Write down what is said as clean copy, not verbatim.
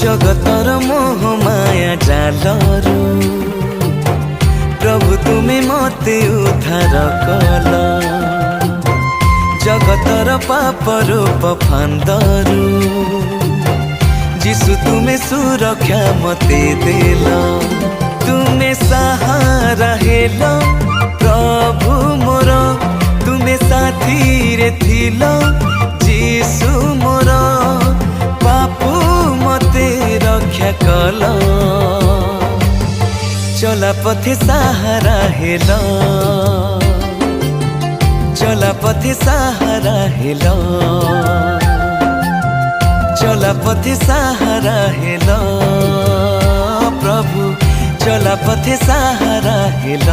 जगतर मोह माया जालरू प्रभु तुम्हें मते उद्धार कल जगतर पाप रूप फांदरू जिसु तुम्हें सुरक्षा मते देल तुम्हें सहारा हेल प्रभु मोर तुम्हें साथी रे थिल जिसु मोर पापु मते रक्षा कल चला पथे सहारा हेल चला पथे सहारा हेल चला पथे सहारा हेल प्रभु चला पथे सहारा हेल।